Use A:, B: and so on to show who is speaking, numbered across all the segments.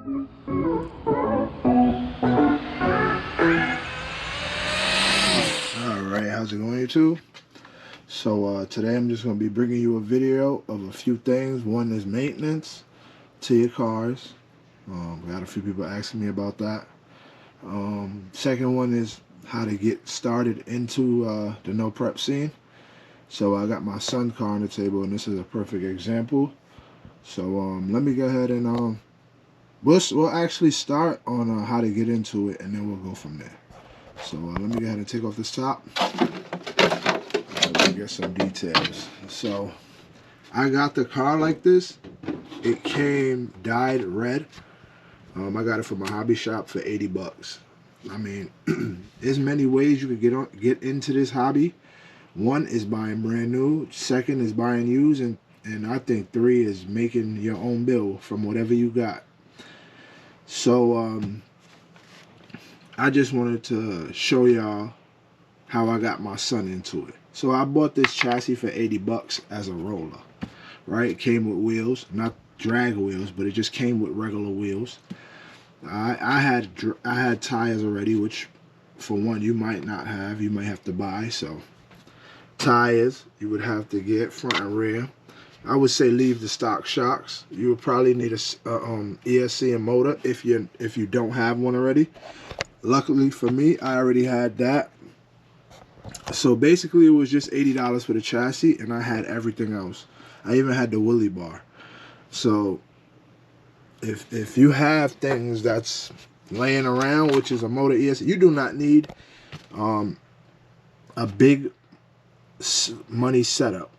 A: Alright, how's it going, YouTube? So today I'm just going to be bringing you a video of a few things. One is maintenance to your cars. Got a few people asking me about that. Second one is how to get started into the no prep scene. So I got my son's car on the table, and this is a perfect example. So let me go ahead and we'll actually start on how to get into it, and then we'll go from there. So let me go ahead and take off this top. Let me get some details. So I got the car like this. It came dyed red. I got it from a hobby shop for 80 bucks. I mean, there's many ways you could get into this hobby. One is buying brand new. Second is buying used, and I think three is making your own bill from whatever you got. So I just wanted to show y'all how I got my son into it. So I bought this chassis for 80 bucks as a roller, right? It came with wheels, not drag wheels, but it just came with regular wheels. I had tires already, which for one you might not have, you might have to buy. So tires you would have to get front and rear. I would say leave the stock shocks. You would probably need a ESC and motor if you don't have one already. Luckily for me, I already had that. So basically it was just $80 for the chassis, and I had everything else. I even had the Willy bar. So if you have things that's laying around, which is a motor ESC, you do not need a big money setup.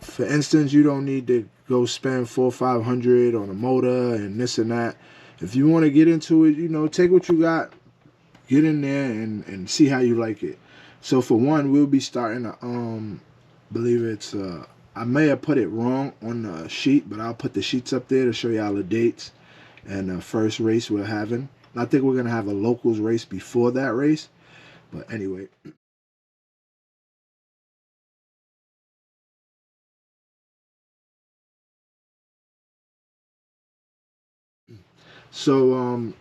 A: For instance, you don't need to go spend $400 or $500 on a motor and this and that. If you want to get into it, you know, take what you got, get in there and see how you like it. So for one, we'll be starting to, believe it's, I may have put it wrong on the sheet, but I'll put the sheets up there to show you all the dates and the first race we're having. I think we're going to have a locals race before that race. But anyway. So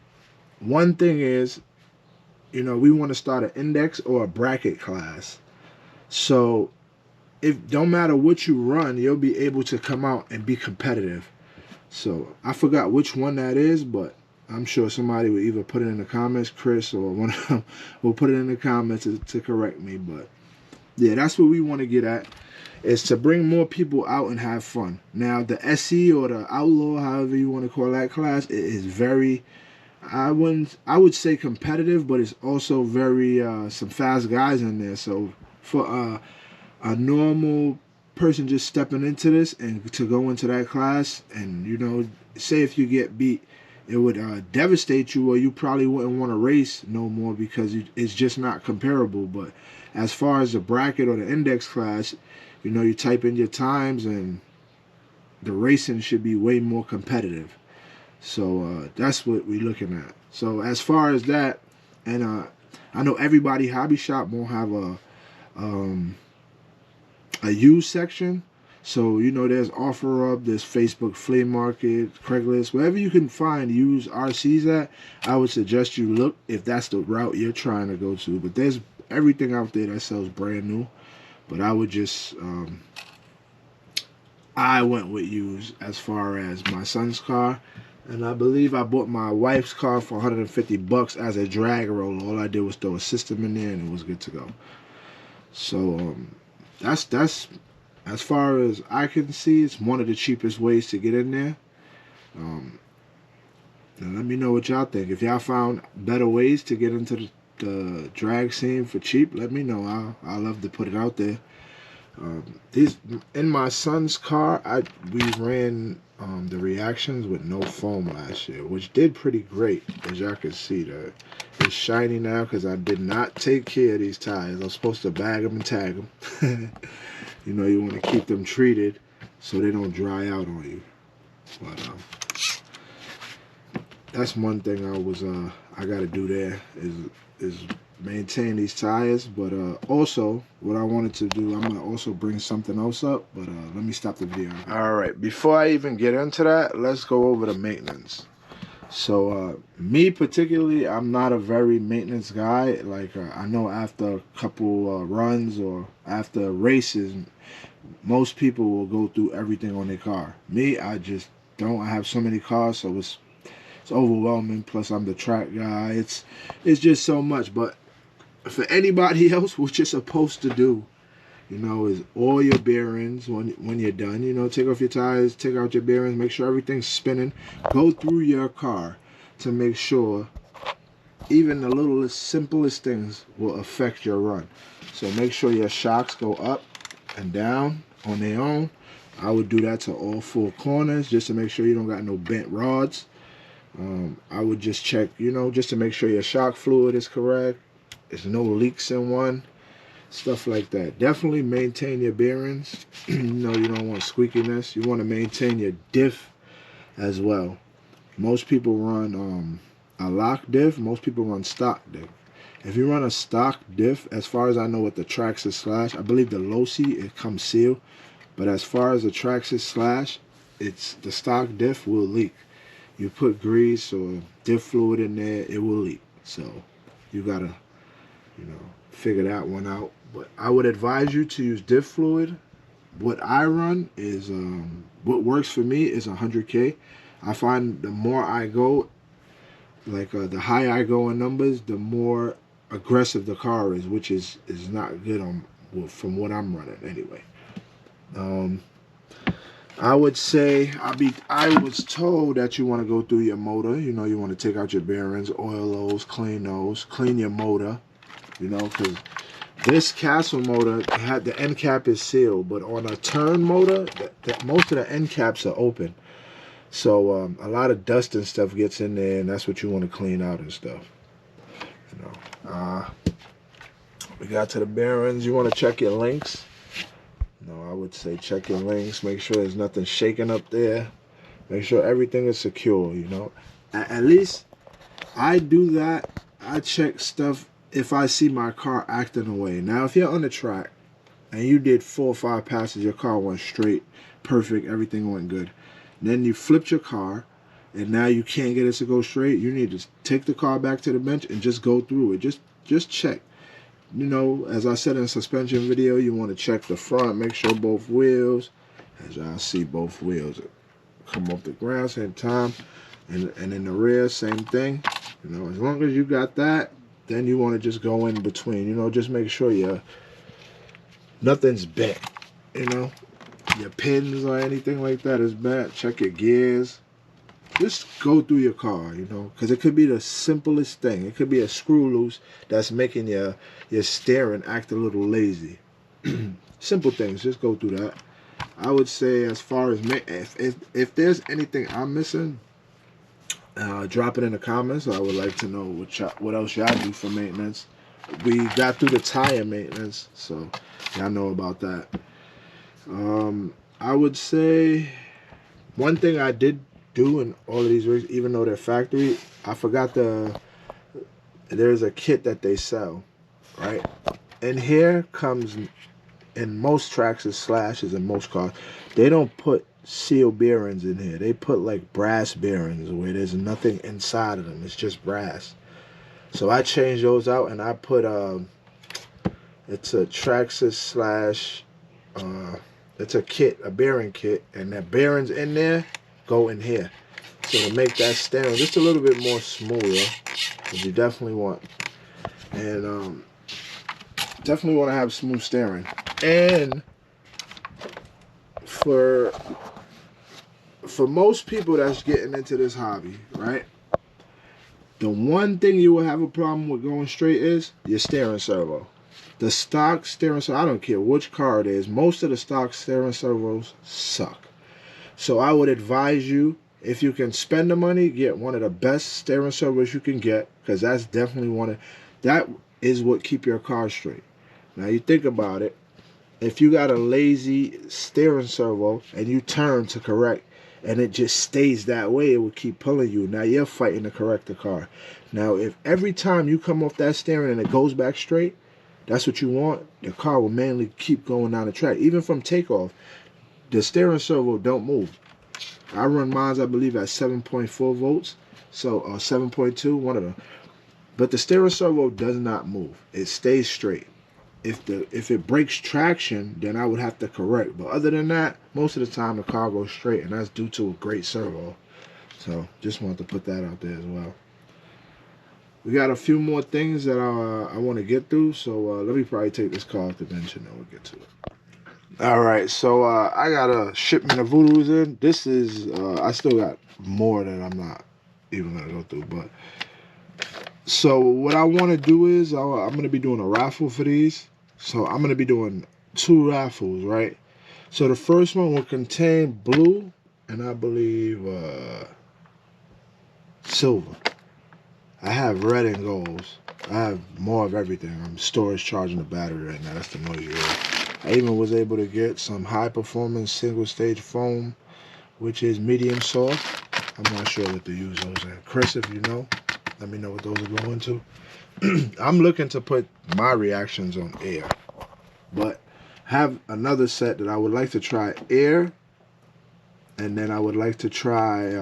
A: one thing is, you know, we want to start an index or a bracket class. So don't matter what you run, you'll be able to come out and be competitive. So I forgot which one that is, but I'm sure somebody will either put it in the comments, Chris or one of them will put it in the comments to correct me. But yeah, that's what we want to get at, is to bring more people out and have fun. Now the SE or the Outlaw, however you want to call that class, it is very, I would say competitive, but it's also very some fast guys in there. So for a normal person just stepping into this and to go into that class, and you know, say if you get beat, it would devastate you, or you probably wouldn't want to race no more because it's just not comparable. But as far as the bracket or the index class, you know, you type in your times and the racing should be way more competitive. So that's what we're looking at. So as far as that, and I know everybody hobby shop won't have a used section. So, you know, there's OfferUp, there's Facebook Flea Market, Craigslist, wherever you can find used RCs at, I would suggest you look if that's the route you're trying to go to. But there's everything out there that sells brand new. But I would just, I went with used as far as my son's car. And I believe I bought my wife's car for 150 bucks as a drag roller. All I did was throw a system in there and it was good to go. So that's as far as I can see, it's one of the cheapest ways to get in there. And let me know what y'all think. If y'all found better ways to get into the drag scene for cheap, let me know. I'll love to put it out there. In my son's car, we ran the reactions with no foam last year, which did pretty great, as y'all can see. It's shiny now because I did not take care of these tires. I'm supposed to bag them and tag them. You know, you want to keep them treated so they don't dry out on you. But that's one thing I got to do there is maintain these tires. But also what I wanted to do, I'm gonna also bring something else up, but let me stop the video. All right, before I even get into that, let's go over the maintenance. So me particularly, I'm not a very maintenance guy. Like I know after a couple runs or after races, most people will go through everything on their car. Me, I just don't. I have so many cars, so it's overwhelming. Plus, I'm the track guy. It's just so much. But for anybody else, what you're supposed to do, is all your bearings when you're done. Take off your tires, take out your bearings, make sure everything's spinning. Go through your car to make sure even the littlest, simplest things will affect your run. So make sure your shocks go up and down on their own. I would do that to all four corners just to make sure you don't got no bent rods. I would just check, just to make sure your shock fluid is correct. There's no leaks in one. Stuff like that. Definitely maintain your bearings. You don't want squeakiness. You want to maintain your diff as well. Most people run a lock diff. Most people run stock diff. If you run a stock diff, as far as I know with the Traxxas Slash, I believe the low seat, it comes sealed. But as far as the Traxxas Slash, it's the stock diff will leak. You put grease or diff fluid in there, it will leak. So you gotta, figure that one out. But I would advise you to use diff fluid. What I run is, what works for me is 100K. I find the more I go, like the higher I go in numbers, the more aggressive the car is, which is not good from what I'm running anyway. I would say I was told that you want to go through your motor. You want to take out your bearings, oil those, clean your motor. Because this Castle motor the end cap is sealed, but on a turn motor, most of the end caps are open. So a lot of dust and stuff gets in there, and that's what you want to clean out and stuff. We got to the bearings. You want to check your links. I would say check your links. Make sure there's nothing shaking up there. Make sure everything is secure. At least I do that. I check stuff if I see my car acting away. Now, if you're on the track and you did 4 or 5 passes, your car went straight, perfect, everything went good. Then you flipped your car, and now you can't get it to go straight. You need to take the car back to the bench and just go through it. Just check. As I said in the suspension video, you want to check the front, make sure both wheels, as y'all see, both wheels come off the ground same time, and in the rear, same thing. As long as you got that, then you want to just go in between. Just make sure nothing's bent. Your pins or anything like that is bent. Check your gears. Just go through your car, because it could be the simplest thing. It could be a screw loose that's making your steering act a little lazy. Simple things, just go through that. I would say, as far as if there's anything I'm missing, drop it in the comments. I would like to know what else y'all do for maintenance. We got through the tire maintenance, so y'all know about that. I would say one thing I did do in all of these rigs, even though they're factory, I forgot there's a kit that they sell, right? And here comes, in most Traxxas Slashes and most cars, they don't put seal bearings in here. They put like brass bearings where there's nothing inside of them. It's just brass. So I changed those out, and I put it's a Traxxas Slash, it's a kit, a bearing kit, and the bearings in there go in here. So to make that steering just a little bit more smoother, which you definitely want. And definitely want to have smooth steering. And for most people that's getting into this hobby, right? The one thing you will have a problem with going straight is your steering servo. The stock steering servo, I don't care which car it is, most of the stock steering servos suck. So I would advise you, if you can spend the money, get one of the best steering servos you can get, because that's definitely that is what keep your car straight. Now you think about it, if you got a lazy steering servo and you turn to correct and it just stays that way, it will keep pulling you. Now you're fighting to correct the car. Now if every time you come off that steering and it goes back straight, that's what you want, the car will mainly keep going down the track. Even from takeoff, the steering servo don't move. I run mine, I believe, at 7.4 volts. So 7.2, one of them. But the steering servo does not move. It stays straight. If it breaks traction, then I would have to correct. But other than that, most of the time the car goes straight, and that's due to a great servo. So just wanted to put that out there as well. We got a few more things that I want to get through, so let me probably take this car off the bench and then we'll get to it. All right, so I got a shipment of Voodoos in. This is, I still got more that I'm not even going to go through, but so what I want to do is I'm going to be doing a raffle for these. So I'm going to be doing 2 raffles, right? So the first one will contain blue and I believe silver. I have red and golds. I have more of everything. I'm storage charging the battery right now. That's the noise you hear. I even was able to get some high performance single stage foam, which is medium soft. I'm not sure what to use those in. Chris, if you know, let me know what those are going to. I'm looking to put my reactions on air, but have another set that I would like to try air, and then I would like to try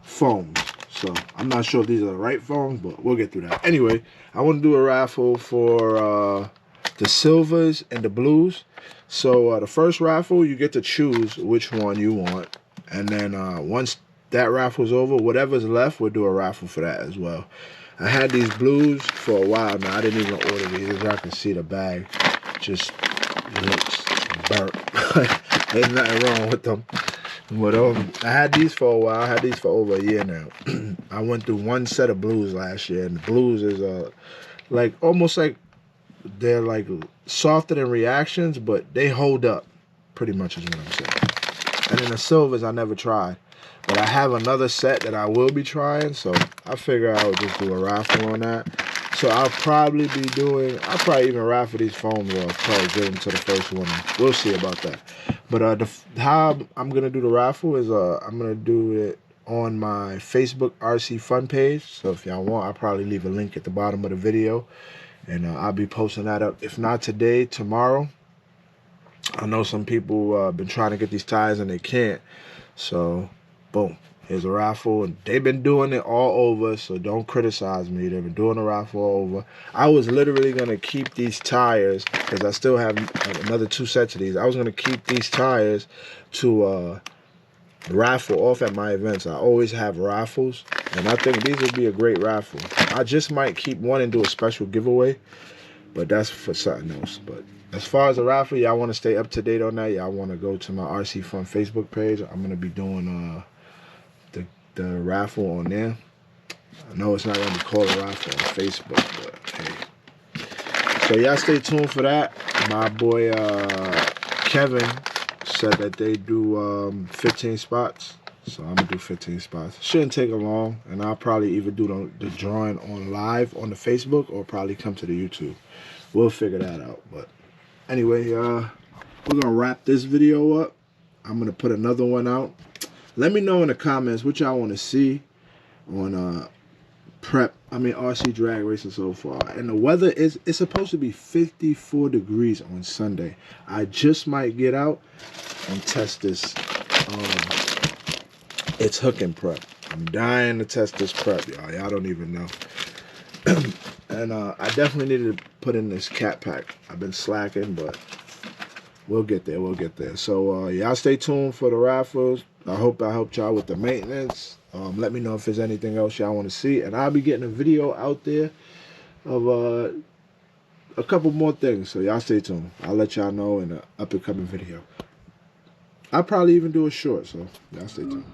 A: foams. So I'm not sure if these are the right foams, but we'll get through that. Anyway, I want to do a raffle for the silvers and the blues. So the first raffle, you get to choose which one you want, and then once that raffle's over, whatever's left, we'll do a raffle for that as well. I had these blues for a while now. I didn't even order these. As y'all can see, the bag just looks burnt. There's nothing wrong with them. But I had these for a while. I had these for over a year now. I went through one set of blues last year, and the blues is like almost like they're like softer than reactions, but they hold up pretty much is what I'm saying. And then the silvers I never tried, but I have another set that I will be trying, so I figure I would just do a raffle on that. So I'll probably even raffle these foams, or I'll probably get them to the first one. We'll see about that. But how I'm going to do the raffle is I'm going to do it on my Facebook RC Fun page. So if y'all want, I'll probably leave a link at the bottom of the video. And I'll be posting that up. If not today, tomorrow. I know some people have been trying to get these tires and they can't. So, boom. Here's a raffle, and they've been doing it all over, so don't criticize me. They've been doing the raffle all over. I was literally going to keep these tires, because I still have another 2 sets of these. I was going to keep these tires to raffle off at my events. I always have raffles, and I think these would be a great raffle. I just might keep one and do a special giveaway, but that's for something else. But as far as the raffle, y'all want to stay up to date on that, y'all want to go to my RC Fun Facebook page. I'm going to be doing the raffle on there. I know it's not going to be called a raffle on Facebook, but hey. So y'all stay tuned for that. My boy Kevin said that they do 15 spots. So I'm going to do 15 spots. Shouldn't take long, and I'll probably either do the drawing on live on the Facebook or probably come to the YouTube. We'll figure that out. But anyway, we're going to wrap this video up. I'm going to put another one out. Let me know in the comments what y'all want to see on RC drag racing so far. And the weather it's supposed to be 54 degrees on Sunday. I just might get out and test this. It's hooking prep. I'm dying to test this prep, y'all. Y'all don't even know. And I definitely need to put in this cat pack. I've been slacking, but we'll get there. We'll get there. So y'all stay tuned for the raffles. I hope I helped y'all with the maintenance. Let me know if there's anything else y'all want to see. And I'll be getting a video out there of a couple more things. So y'all stay tuned. I'll let y'all know in an up and coming video. I'll probably even do a short. So y'all stay tuned.